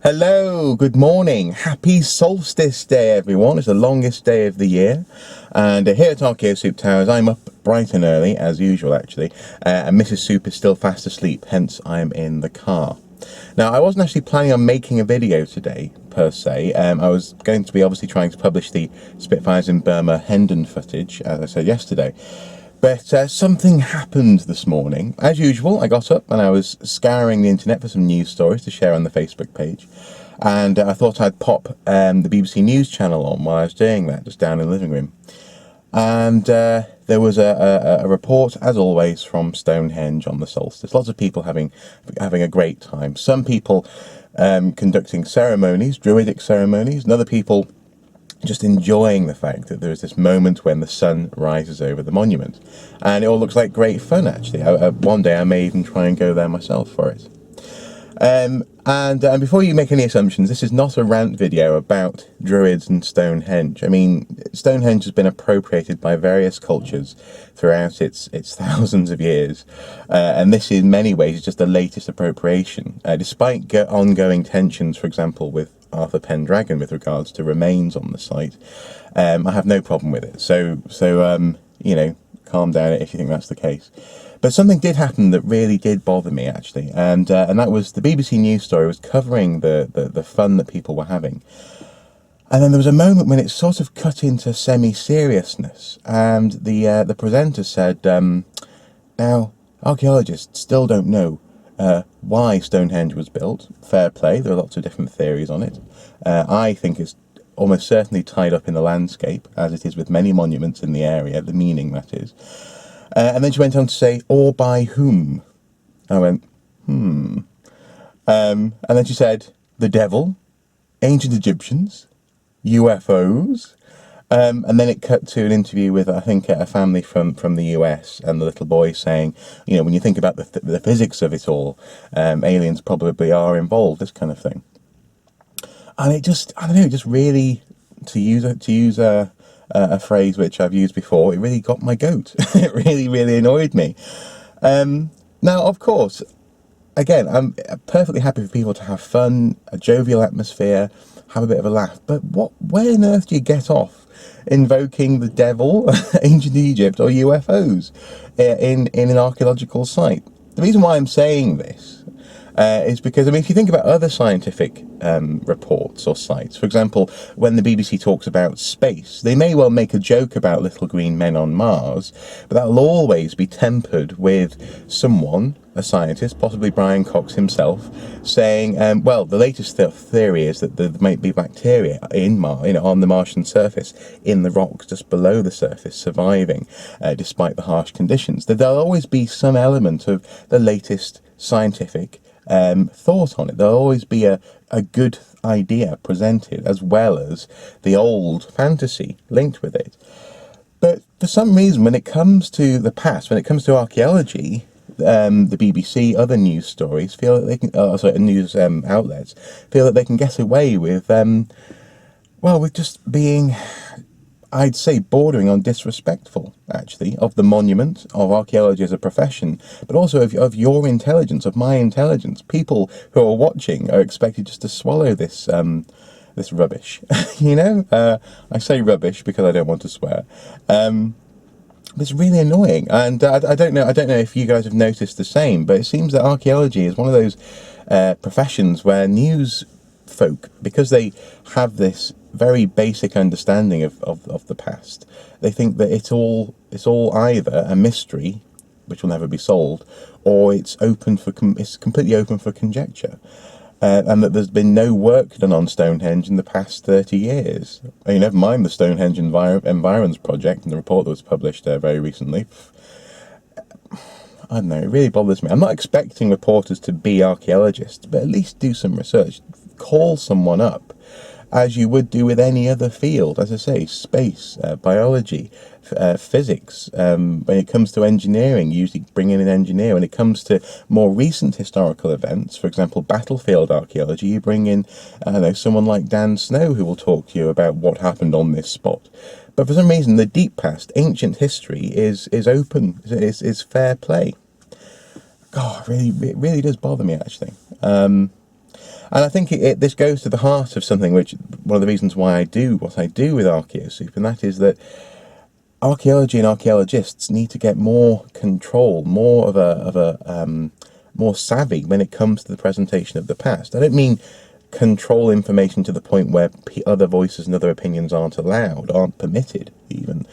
Hello, good morning. Happy Solstice Day, everyone. It's the longest day of the year. And here at Archaeo-Scope Towers, I'm up bright and early, as usual, actually. And Mrs. Soup is still fast asleep, hence I'm in the car. Now, I wasn't actually planning on making a video today, per se. I was going to be obviously trying to publish the Spitfires in Burma Hendon footage, as I said yesterday. But something happened this morning. As usual, I got up and I was scouring the internet for some news stories to share on the Facebook page. And I thought I'd pop the BBC News channel on while I was doing that, just down in the living room. And there was a report, as always, from Stonehenge on the solstice. Lots of people having a great time. Some people conducting ceremonies, druidic ceremonies, and other people just enjoying the fact that there is this moment when the sun rises over the monument. And it all looks like great fun, actually. One day I may even try and go there myself for it. And before you make any assumptions, this is not a rant video about Druids and Stonehenge. I mean, Stonehenge has been appropriated by various cultures throughout its thousands of years. And this, in many ways, is just the latest appropriation. Despite ongoing tensions, for example, with Arthur Pendragon with regards to remains on the site, I have no problem with it. So you know, calm down if you think that's the case. But something did happen that really did bother me, actually, and that was the BBC News story was covering the fun that people were having. And then there was a moment when it sort of cut into semi-seriousness, and the presenter said, now, archaeologists still don't know why Stonehenge was built. Fair play, there are lots of different theories on it. I think it's almost certainly tied up in the landscape, as it is with many monuments in the area, the meaning that is. And then she went on to say, or by whom? I went, And then she said, the devil, ancient Egyptians, UFOs. And then it cut to an interview with, I think, a family from the US, and the little boy saying, you know, when you think about the physics of it all, aliens probably are involved, this kind of thing. And it just, I don't know, it just really, to use a phrase which I've used before, it really got my goat. It really annoyed me. Now, of course, again, I'm perfectly happy for people to have fun, a jovial atmosphere, have a bit of a laugh. But where on earth do you get off invoking the devil, ancient Egypt, or UFOs in an archaeological site? The reason why I'm saying this is because, I mean, if you think about other scientific reports or sites, for example, when the BBC talks about space, they may well make a joke about little green men on Mars, but that will always be tempered with someone, a scientist, possibly Brian Cox himself, saying, well, the latest theory is that there might be bacteria on the Martian surface, in the rocks just below the surface, surviving despite the harsh conditions. That there'll always be some element of the latest scientific thought on it. There'll always be a good idea presented, as well as the old fantasy linked with it. But for some reason, when it comes to the past, when it comes to archaeology, the BBC, other news stories feel that they can, news outlets feel that they can get away with, with just being, I'd say, bordering on disrespectful, actually, of the monument, of archaeology as a profession, but also of your intelligence, of my intelligence. People who are watching are expected just to swallow this this rubbish. You know, I say rubbish because I don't want to swear. It's really annoying, and I don't know if you guys have noticed the same, but it seems that archaeology is one of those professions where news folk, because they have this very basic understanding of the past, they think that it's all either a mystery which will never be solved, or it's completely open for conjecture, and that there's been no work done on Stonehenge in the past 30 years. I mean, never mind the Stonehenge Environs Project and the report that was published very recently. I don't know, it really bothers me. I'm not expecting reporters to be archaeologists, but at least do some research. Call someone up, as you would do with any other field, as I say, space, biology, physics. When it comes to engineering, usually bring in an engineer. When it comes to more recent historical events, for example, battlefield archaeology, you bring in, I don't know, someone like Dan Snow, who will talk to you about what happened on this spot. But for some reason, the deep past, ancient history, is open, is fair play. God, it really does bother me, actually. And I think this goes to the heart of something which, one of the reasons why I do what I do with Archaeo-Soup, and that is that archaeology and archaeologists need to get more control, more savvy when it comes to the presentation of the past. I don't mean control information to the point where other voices and other opinions aren't allowed, aren't permitted even,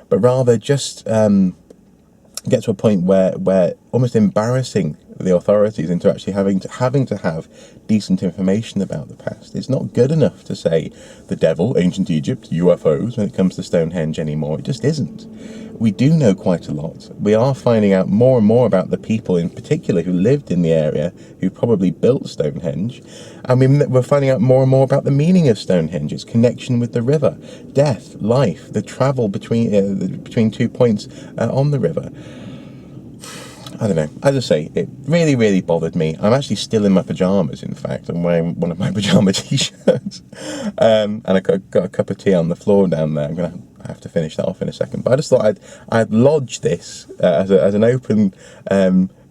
but rather just get to a point where almost embarrassing the authorities into actually having to have decent information about the past. It's not good enough to say the devil, ancient Egypt, UFOs when it comes to Stonehenge anymore. It just isn't. We do know quite a lot. We are finding out more and more about the people in particular who lived in the area, who probably built Stonehenge, and we're finding out more and more about the meaning of Stonehenge, its connection with the river, death, life, the travel between 2 points on the river. I don't know. As I say, it really, really bothered me. I'm actually still in my pyjamas, in fact. I'm wearing one of my pyjama t-shirts. And I got a cup of tea on the floor down there. I'm going to have to finish that off in a second. But I just thought I'd lodge this as an open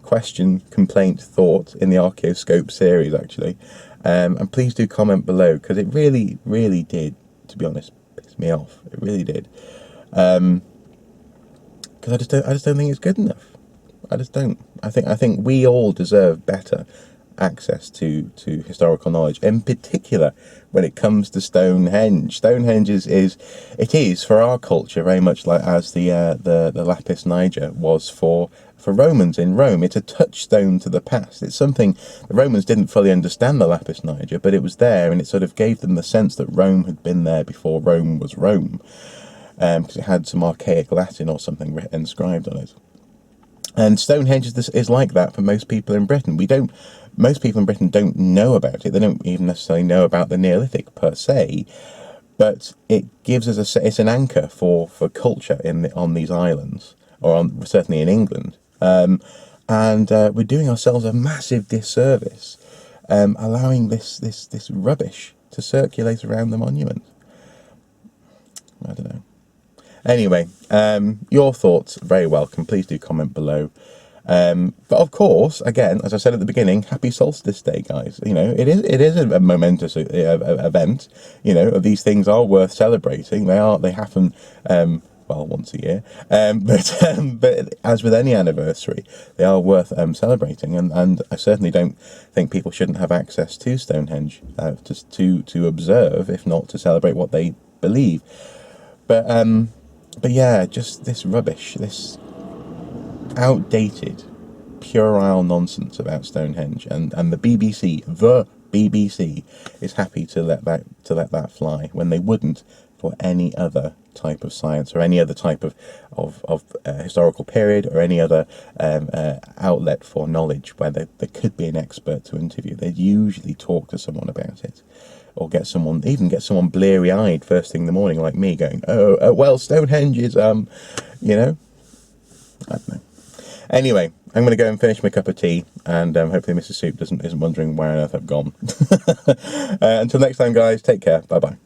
question, complaint, thought in the Archaeo-Scope series, actually. And please do comment below, because it really, really did, to be honest, piss me off. It really did. Because I just don't think it's good enough. I just don't. I think we all deserve better access to historical knowledge, in particular when it comes to Stonehenge. Stonehenge is for our culture very much like as the lapis niger was for Romans in Rome. It's a touchstone to the past. It's something the Romans didn't fully understand, the lapis niger, but it was there, and it sort of gave them the sense that Rome had been there before Rome was Rome, because it had some archaic Latin or something inscribed on it. And Stonehenge is like that for most people in Britain. Most people in Britain don't know about it. They don't even necessarily know about the Neolithic per se, but it gives us it's an anchor for culture on these islands, or certainly in England. And we're doing ourselves a massive disservice, allowing this rubbish to circulate around the monument. I don't know. Anyway, your thoughts are very welcome. Please do comment below. But of course, again, as I said at the beginning, happy Solstice Day, guys. You know, it is a momentous event. You know, these things are worth celebrating. They happen, well, once a year. But as with any anniversary, they are worth celebrating. And I certainly don't think people shouldn't have access to Stonehenge just to observe, if not to celebrate what they believe. But yeah, just this rubbish, this outdated, puerile nonsense about Stonehenge, and the BBC is happy to let that fly when they wouldn't for any other type of science or any other type of historical period or any other outlet for knowledge where there could be an expert to interview. They'd usually talk to someone about it, or get someone bleary-eyed first thing in the morning like me going, oh well, Stonehenge is, you know, I don't know. Anyway, I'm going to go and finish my cup of tea, and hopefully Mrs. Soup isn't wondering where on earth I've gone. Until next time, guys, take care. Bye-bye.